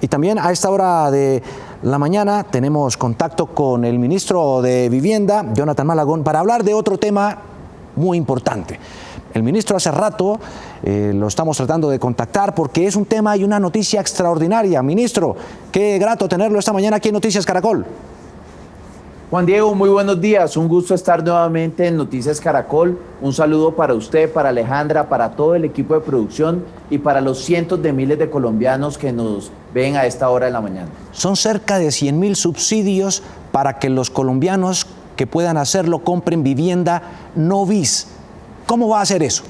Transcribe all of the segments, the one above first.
Y también a esta hora de la mañana tenemos contacto con el ministro de Vivienda, Jonathan Malagón, para hablar de otro tema muy importante. El ministro hace rato lo estamos tratando de contactar porque es un tema y una noticia extraordinaria. Ministro, qué grato tenerlo esta mañana aquí en Noticias Caracol. Juan Diego, muy buenos días. Un gusto estar nuevamente en Noticias Caracol. Un saludo para usted, para Alejandra, para todo el equipo de producción y para los cientos de miles de colombianos que nos ven a esta hora de la mañana. Son cerca de 100.000 subsidios para que los colombianos que puedan hacerlo compren vivienda no bis. ¿Cómo va a hacer eso?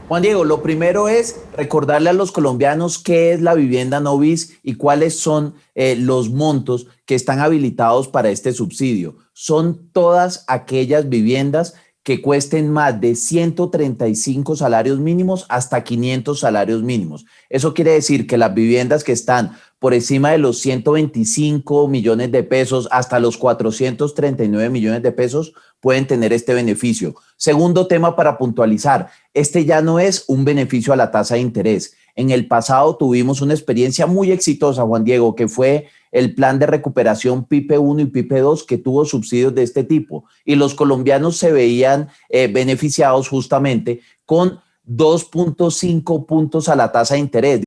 Juan Diego, lo primero es recordarle a los colombianos qué es la vivienda no bis y cuáles son los montos que están habilitados para este subsidio. Son todas aquellas viviendas que cuesten más de 135 salarios mínimos hasta 500 salarios mínimos. Eso quiere decir que las viviendas que están por encima de los 125 millones de pesos hasta los 439 millones de pesos pueden tener este beneficio. Segundo tema para puntualizar, este ya no es un beneficio a la tasa de interés. En el pasado tuvimos una experiencia muy exitosa, Juan Diego, que fue el plan de recuperación PIPE 1 y PIPE 2 que tuvo subsidios de este tipo y los colombianos se veían beneficiados justamente con 2.5 puntos a la tasa de interés.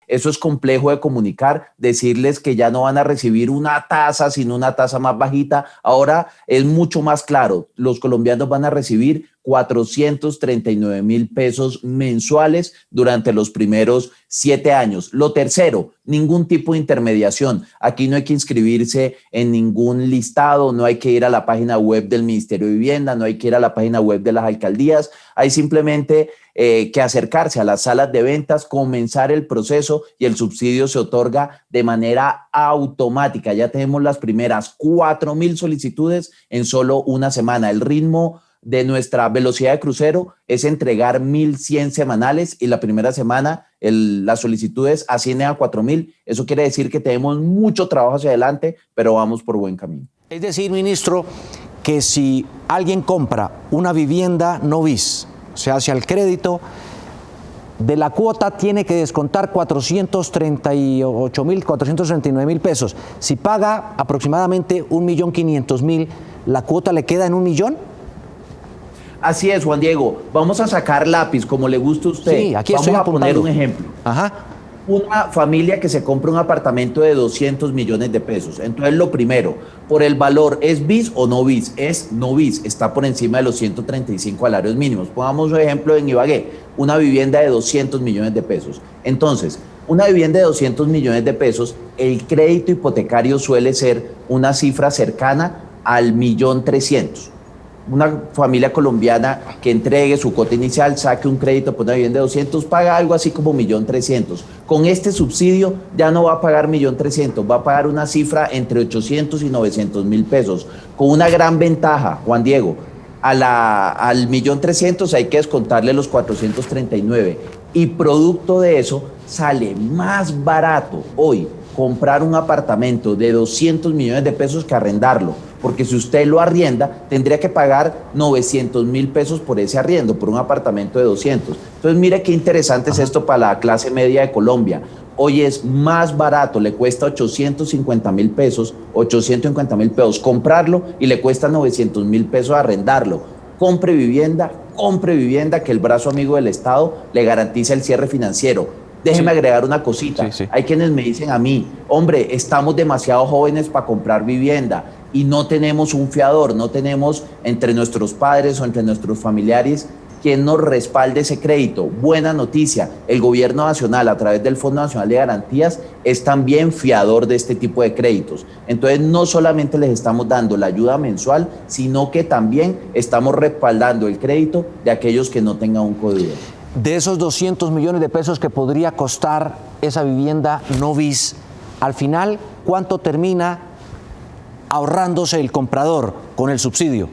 Eso es complejo de comunicar, decirles que ya no van a recibir una tasa, sino una tasa más bajita. Ahora es mucho más claro, los colombianos van a recibir 439.000 pesos mensuales durante los primeros 7 años. Lo tercero, ningún tipo de intermediación. Aquí no hay que inscribirse en ningún listado, no hay que ir a la página web del Ministerio de Vivienda, no hay que ir a la página web de las alcaldías. Hay simplemente que acercarse a las salas de ventas, comenzar el proceso y el subsidio se otorga de manera automática. Ya tenemos las primeras 4.000 solicitudes en solo una semana. El ritmo de nuestra velocidad de crucero es entregar 1.100 semanales y la primera semana las solicitudes ascienden a 4.000. Eso quiere decir que tenemos mucho trabajo hacia adelante, pero vamos por buen camino. Es decir, ministro, que si alguien compra una vivienda no bis, se hace al crédito, de la cuota tiene que descontar 439.000 pesos. Si paga aproximadamente 1.500.000, ¿la cuota le queda en 1 millón? Así es, Juan Diego. Vamos a sacar lápiz, como le gusta a usted. Sí, aquí vamos estoy a poner un ejemplo. Ajá. Una familia que se compra un apartamento de 200 millones de pesos. Entonces, lo primero, por el valor, ¿es bis o no bis? Es no bis, está por encima de los 135 salarios mínimos. Pongamos un ejemplo en Ibagué, una vivienda de 200 millones de pesos. Entonces, una vivienda de 200 millones de pesos, el crédito hipotecario suele ser una cifra cercana al 1.300.000. Una familia colombiana que entregue su cuota inicial, saque un crédito por una vivienda de 200, paga algo así como 1.300.000. Con este subsidio ya no va a pagar 1.300.000, va a pagar una cifra entre 800 y 900.000 pesos. Con una gran ventaja, Juan Diego, al 1.300.000 hay que descontarle los 439. Y producto de eso sale más barato hoy comprar un apartamento de 200 millones de pesos que arrendarlo. Porque si usted lo arrienda, tendría que pagar 900.000 pesos por ese arriendo, por un apartamento de 200. Entonces, mire qué interesante es esto para la clase media de Colombia. Hoy es más barato, le cuesta 850.000 pesos comprarlo y le cuesta 900.000 pesos arrendarlo. Compre vivienda, que el brazo amigo del Estado le garantiza el cierre financiero. Déjeme agregar una cosita. Hay quienes me dicen a mí, hombre, estamos demasiado jóvenes para comprar vivienda y no tenemos un fiador, no tenemos entre nuestros padres o entre nuestros familiares quien nos respalde ese crédito. Buena noticia, el gobierno nacional a través del Fondo Nacional de Garantías es también fiador de este tipo de créditos. Entonces no solamente les estamos dando la ayuda mensual, sino que también estamos respaldando el crédito de aquellos que no tengan un código. De esos 200 millones de pesos que podría costar esa vivienda no bis, al final, ¿cuánto termina ahorrándose el comprador con el subsidio?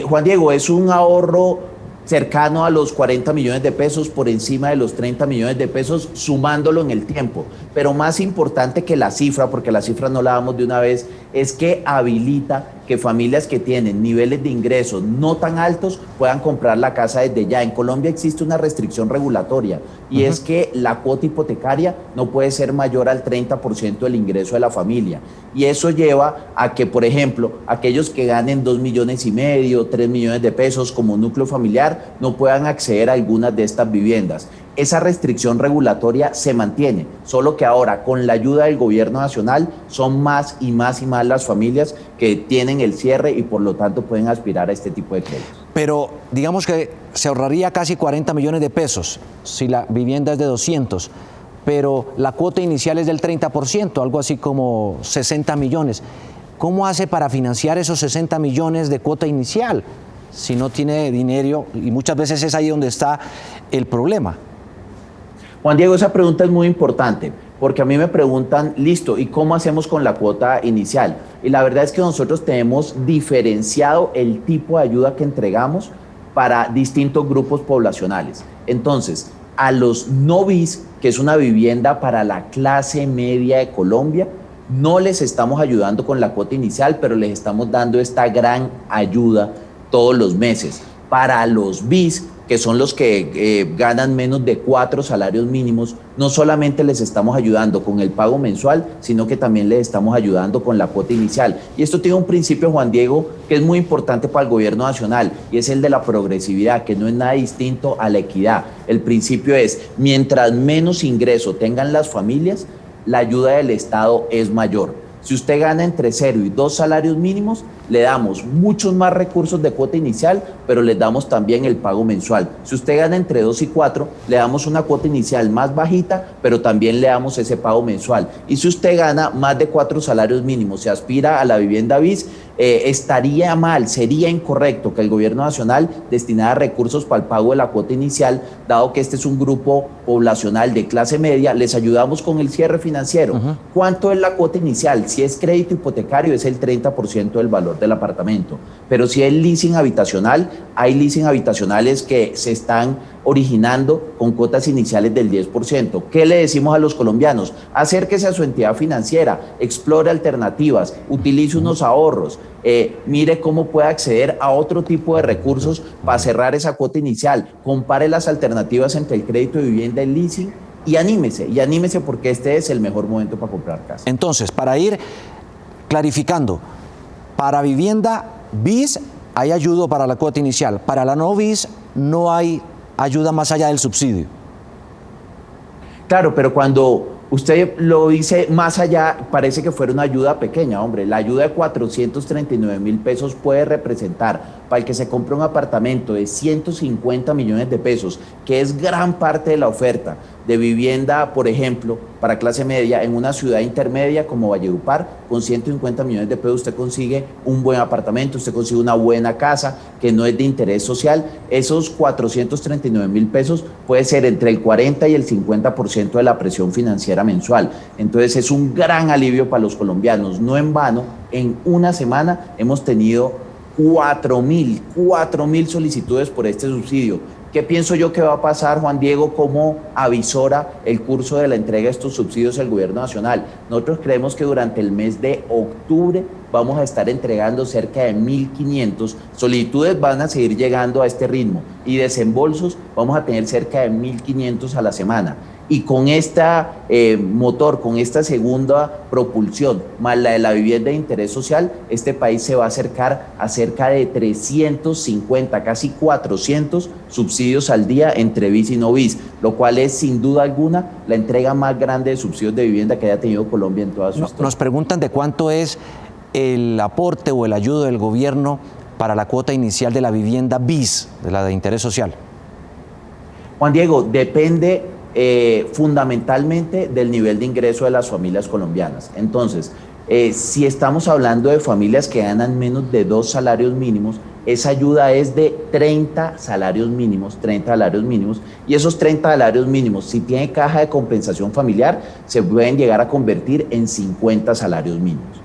Juan Diego, es un ahorro cercano a los 40 millones de pesos, por encima de los 30 millones de pesos, sumándolo en el tiempo. Pero más importante que la cifra, porque la cifra no la damos de una vez, es que habilita que familias que tienen niveles de ingresos no tan altos puedan comprar la casa desde ya. En Colombia existe una restricción regulatoria y es que la cuota hipotecaria no puede ser mayor al 30% del ingreso de la familia. Y eso lleva a que, por ejemplo, aquellos que ganen 2,5 millones, 3 millones de pesos como núcleo familiar no puedan acceder a algunas de estas viviendas. Esa restricción regulatoria se mantiene, solo que ahora con la ayuda del gobierno nacional son más y más y más las familias que tienen el cierre y por lo tanto pueden aspirar a este tipo de créditos. Pero digamos que se ahorraría casi 40 millones de pesos si la vivienda es de 200, pero la cuota inicial es del 30%, algo así como 60 millones. ¿Cómo hace para financiar esos 60 millones de cuota inicial si no tiene dinero? Y muchas veces es ahí donde está el problema. Juan Diego, esa pregunta es muy importante, porque a mí me preguntan, listo, ¿y cómo hacemos con la cuota inicial? Y la verdad es que nosotros tenemos diferenciado el tipo de ayuda que entregamos para distintos grupos poblacionales. Entonces, a los no BIS, que es una vivienda para la clase media de Colombia, no les estamos ayudando con la cuota inicial, pero les estamos dando esta gran ayuda todos los meses. Para los BIS, que son los que ganan menos de 4 salarios mínimos, no solamente les estamos ayudando con el pago mensual, sino que también les estamos ayudando con la cuota inicial. Y esto tiene un principio, Juan Diego, que es muy importante para el gobierno nacional, y es el de la progresividad, que no es nada distinto a la equidad. El principio es, mientras menos ingreso tengan las familias, la ayuda del Estado es mayor. Si usted gana entre 0 y 2 salarios mínimos, le damos muchos más recursos de cuota inicial, pero les damos también el pago mensual. Si usted gana entre 2 y 4, le damos una cuota inicial más bajita, pero también le damos ese pago mensual. Y si usted gana más de 4 salarios mínimos, se aspira a la vivienda BIS, estaría mal, sería incorrecto que el gobierno nacional destinara recursos para el pago de la cuota inicial, dado que este es un grupo poblacional de clase media. Les ayudamos con el cierre financiero. ¿Cuánto es la cuota inicial? Si es crédito hipotecario, es el 30% del valor del apartamento. Pero si es leasing habitacional, hay leasing habitacionales que se están originando con cuotas iniciales del 10%. ¿Qué le decimos a los colombianos? Acérquese a su entidad financiera, explore alternativas, utilice unos ahorros, mire cómo puede acceder a otro tipo de recursos para cerrar esa cuota inicial, compare las alternativas entre el crédito de vivienda y el leasing y anímese porque este es el mejor momento para comprar casa. Entonces, para ir clarificando, para vivienda BIS hay ayuda para la cuota inicial, para la no BIS no hay ayuda más allá del subsidio. Claro, pero cuando usted lo dice más allá, parece que fuera una ayuda pequeña, hombre. La ayuda de 439,000 pesos puede representar para el que se compre un apartamento de 150 millones de pesos, que es gran parte de la oferta de vivienda, por ejemplo, para clase media en una ciudad intermedia como Valledupar. Con 150 millones de pesos usted consigue un buen apartamento, usted consigue una buena casa que no es de interés social. Esos 439,000 pesos puede ser entre el 40 y el 50% de la presión financiera mensual. Entonces es un gran alivio para los colombianos. No en vano, en una semana hemos tenido 4,000 solicitudes por este subsidio. ¿Qué pienso yo que va a pasar, Juan Diego, cómo avisora el curso de la entrega de estos subsidios el gobierno nacional? Nosotros creemos que durante el mes de octubre vamos a estar entregando cerca de 1,500 solicitudes, van a seguir llegando a este ritmo, y desembolsos vamos a tener cerca de 1,500 a la semana. Y con esta motor, con esta segunda propulsión, más la de la vivienda de interés social, este país se va a acercar a cerca de 350, casi 400 subsidios al día entre BIS y no BIS, lo cual es sin duda alguna la entrega más grande de subsidios de vivienda que haya tenido Colombia en toda su historia. Nos preguntan de cuánto es el aporte o el ayudo del gobierno para la cuota inicial de la vivienda BIS, de la de interés social. Juan Diego, depende fundamentalmente del nivel de ingreso de las familias colombianas. Entonces, si estamos hablando de familias que ganan menos de 2 salarios mínimos, esa ayuda es de 30 salarios mínimos, y esos 30 salarios mínimos, si tiene caja de compensación familiar, se pueden llegar a convertir en 50 salarios mínimos.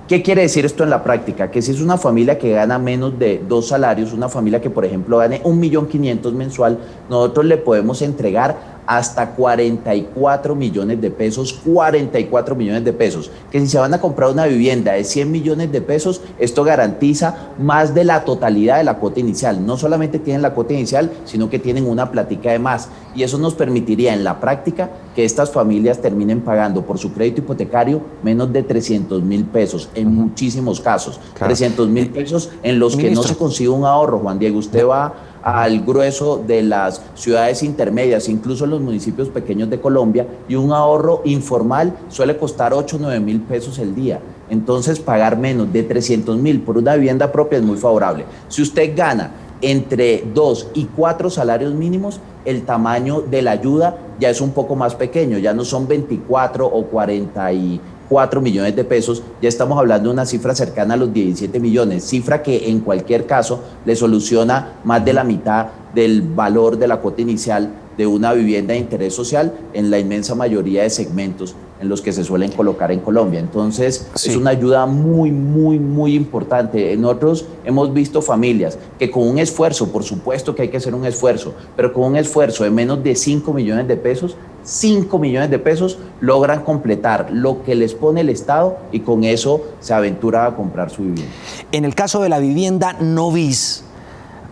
¿Qué quiere decir esto en la práctica? Que si es una familia que gana menos de 2 salarios, una familia que por ejemplo gane 1,500,000 mensual, nosotros le podemos entregar hasta 44 millones de pesos, 44 millones de pesos, que si se van a comprar una vivienda de 100 millones de pesos, esto garantiza más de la totalidad de la cuota inicial. No solamente tienen la cuota inicial, sino que tienen una platica de más. Y eso nos permitiría en la práctica que estas familias terminen pagando por su crédito hipotecario menos de 300.000 pesos en muchísimos casos. Claro. 300.000 pesos en los que no se consigue un ahorro, Juan Diego. Usted va al grueso de las ciudades intermedias, incluso en los municipios pequeños de Colombia, y un ahorro informal suele costar 8 o 9 mil pesos el día. Entonces, pagar menos de 300.000 por una vivienda propia es muy favorable. Si usted gana entre 2 y 4 salarios mínimos, el tamaño de la ayuda ya es un poco más pequeño, ya no son 24 o 44 millones de pesos, ya estamos hablando de una cifra cercana a los 17 millones, cifra que en cualquier caso le soluciona más de la mitad del valor de la cuota inicial de una vivienda de interés social en la inmensa mayoría de segmentos en los que se suelen colocar en Colombia. Entonces, sí, es una ayuda muy, muy, muy importante. Nosotros hemos visto familias que con un esfuerzo, por supuesto que hay que hacer un esfuerzo, pero con un esfuerzo de menos de 5 millones de pesos, 5 millones de pesos, logran completar lo que les pone el Estado y con eso se aventura a comprar su vivienda. En el caso de la vivienda no bis,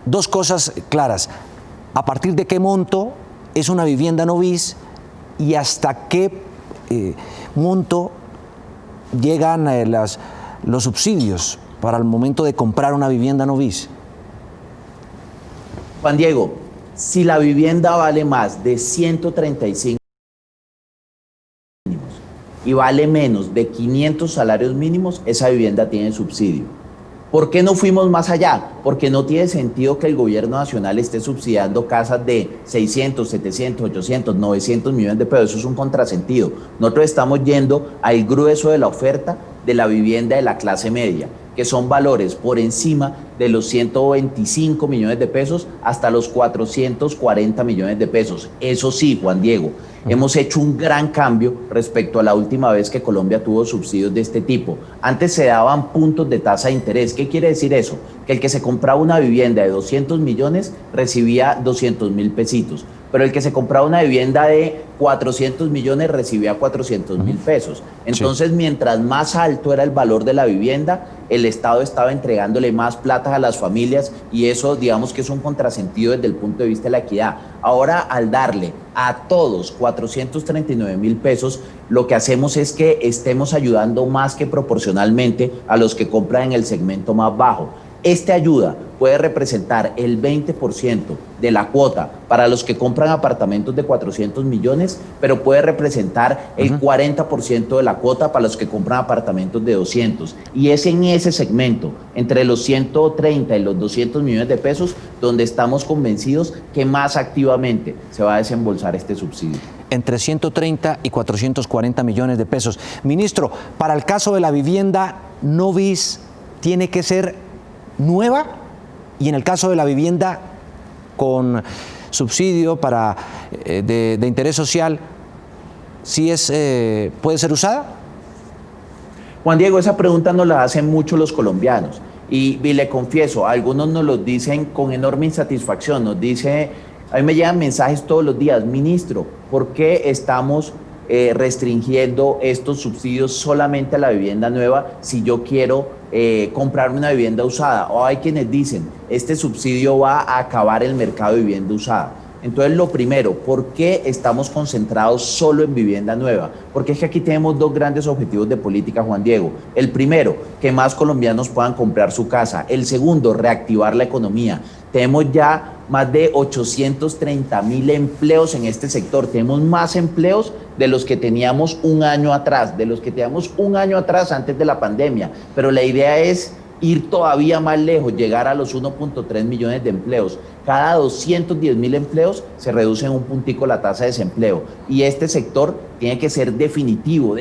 dos cosas claras. ¿A partir de qué monto es una vivienda no bis y hasta qué monto llegan los subsidios para el momento de comprar una vivienda no bis? Juan Diego, si la vivienda vale más de 135 mínimos y vale menos de 500 salarios mínimos, esa vivienda tiene subsidio. ¿Por qué no fuimos más allá? Porque no tiene sentido que el gobierno nacional esté subsidiando casas de 600, 700, 800, 900 millones de pesos. Eso es un contrasentido. Nosotros estamos yendo al grueso de la oferta de la vivienda de la clase media, que son valores por encima de los 125 millones de pesos hasta los 440 millones de pesos. Eso sí, Juan Diego, hemos hecho un gran cambio respecto a la última vez que Colombia tuvo subsidios de este tipo. Antes se daban puntos de tasa de interés. ¿Qué quiere decir eso? Que el que se compraba una vivienda de 200 millones recibía 200.000 pesitos, pero el que se compraba una vivienda de 400 millones recibía 400.000 pesos. Entonces, mientras más alto era el valor de la vivienda, el Estado estaba entregándole más plata a las familias y eso, digamos que es un contrasentido desde el punto de vista de la equidad. Ahora, al darle a todos 439.000 pesos, lo que hacemos es que estemos ayudando más que proporcionalmente a los que compran en el segmento más bajo. Esta ayuda puede representar el 20% de la cuota para los que compran apartamentos de 400 millones, pero puede representar el 40% de la cuota para los que compran apartamentos de 200. Y es en ese segmento, entre los 130 y los 200 millones de pesos, donde estamos convencidos que más activamente se va a desembolsar este subsidio. Entre 130 y 440 millones de pesos. Ministro, para el caso de la vivienda no bis, ¿tiene que ser nueva? Y en el caso de la vivienda con subsidio de interés social, ¿sí puede ser usada? Juan Diego, esa pregunta nos la hacen mucho los colombianos y le confieso, algunos nos lo dicen con enorme insatisfacción. Nos dice, a mí me llegan mensajes todos los días: ministro, ¿por qué estamos restringiendo estos subsidios solamente a la vivienda nueva si yo quiero comprarme una vivienda usada? O hay quienes dicen, este subsidio va a acabar el mercado de vivienda usada. Entonces, lo primero, ¿por qué estamos concentrados solo en vivienda nueva? Porque es que aquí tenemos dos grandes objetivos de política, Juan Diego. El primero, que más colombianos puedan comprar su casa. El segundo, reactivar la economía. Tenemos ya más de 830.000 empleos en este sector. Tenemos más empleos de los que teníamos un año atrás, antes de la pandemia. Pero la idea es ir todavía más lejos, llegar a los 1.3 millones de empleos. Cada 210.000 empleos se reduce en un puntico la tasa de desempleo. Y este sector tiene que ser definitivo,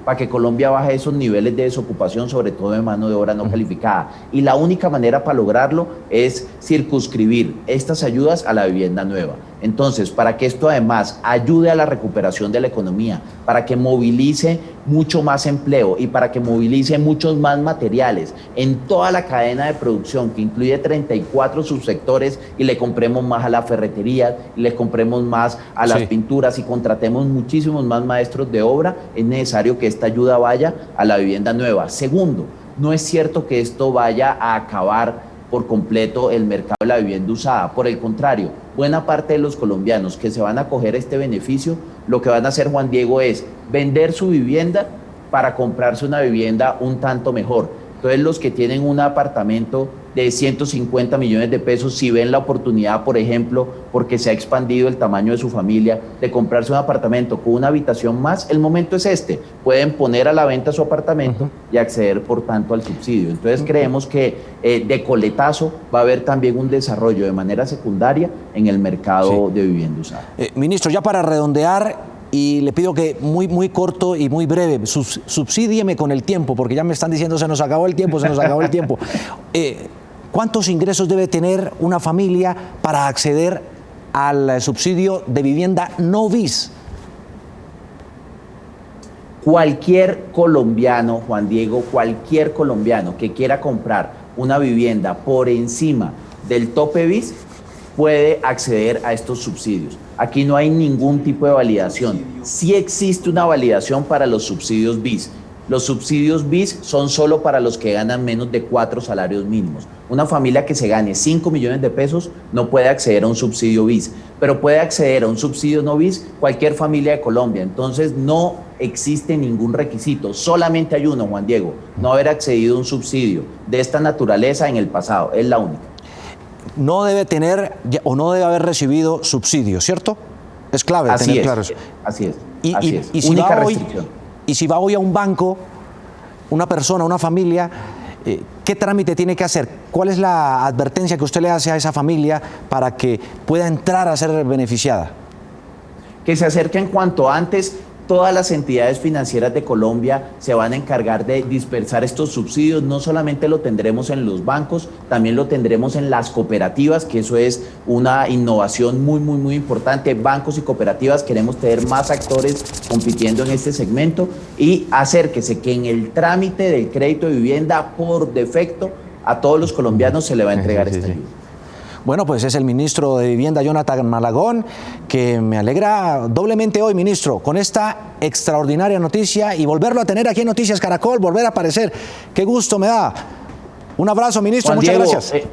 para que Colombia baje esos niveles de desocupación, sobre todo de mano de obra no calificada. Y la única manera para lograrlo es circunscribir estas ayudas a la vivienda nueva. Entonces, para que esto además ayude a la recuperación de la economía, para que movilice mucho más empleo y para que movilice muchos más materiales en toda la cadena de producción, que incluye 34 subsectores, y le compremos más a la ferretería, y le compremos más a las pinturas y contratemos muchísimos más maestros de obra, es necesario que esta ayuda vaya a la vivienda nueva. Segundo, no es cierto que esto vaya a acabar por completo el mercado de la vivienda usada. Por el contrario, buena parte de los colombianos que se van a coger este beneficio, lo que van a hacer, Juan Diego, es vender su vivienda para comprarse una vivienda un tanto mejor. Entonces, los que tienen un apartamento de 150 millones de pesos, si ven la oportunidad, por ejemplo, porque se ha expandido el tamaño de su familia, de comprarse un apartamento con una habitación más, el momento es este. Pueden poner a la venta su apartamento y acceder, por tanto, al subsidio. Entonces, creemos que de coletazo va a haber también un desarrollo de manera secundaria en el mercado de vivienda usada. Ministro, ya para redondear, y le pido que muy corto y muy breve, subsídieme con el tiempo, porque ya me están diciendo se nos acabó el tiempo, se nos acabó el tiempo. ¿Cuántos ingresos debe tener una familia para acceder al subsidio de vivienda no BIS? Cualquier colombiano, Juan Diego, cualquier colombiano que quiera comprar una vivienda por encima del tope BIS puede acceder a estos subsidios. Aquí no hay ningún tipo de validación. Sí existe una validación para los subsidios BIS. Los subsidios BIS son solo para los que ganan menos de 4 salarios mínimos. Una familia que se gane 5 millones de pesos no puede acceder a un subsidio BIS, pero puede acceder a un subsidio no BIS cualquier familia de Colombia. Entonces no existe ningún requisito, solamente hay uno, Juan Diego, no haber accedido a un subsidio de esta naturaleza en el pasado, es la única. No debe tener o no debe haber recibido subsidio, ¿cierto? Es clave tener claro eso. Así es. Y si única restricción. Y si va hoy a un banco, una persona, una familia, ¿qué trámite tiene que hacer? ¿Cuál es la advertencia que usted le hace a esa familia para que pueda entrar a ser beneficiada? Que se acerquen cuanto antes. Todas las entidades financieras de Colombia se van a encargar de dispersar estos subsidios. No solamente lo tendremos en los bancos, también lo tendremos en las cooperativas, que eso es una innovación muy importante. Bancos y cooperativas, queremos tener más actores compitiendo en este segmento, y acérquese que en el trámite del crédito de vivienda, por defecto, a todos los colombianos se le va a entregar esta ayuda. Bueno, pues es el ministro de Vivienda, Jonathan Malagón, que me alegra doblemente hoy, ministro, con esta extraordinaria noticia, y volverlo a tener aquí en Noticias Caracol, volver a aparecer. Qué gusto me da. Un abrazo, ministro, Juan Diego, muchas gracias.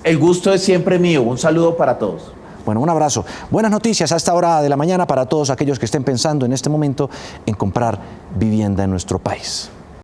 El gusto es siempre mío. Un saludo para todos. Bueno, un abrazo. Buenas noticias a esta hora de la mañana para todos aquellos que estén pensando en este momento en comprar vivienda en nuestro país.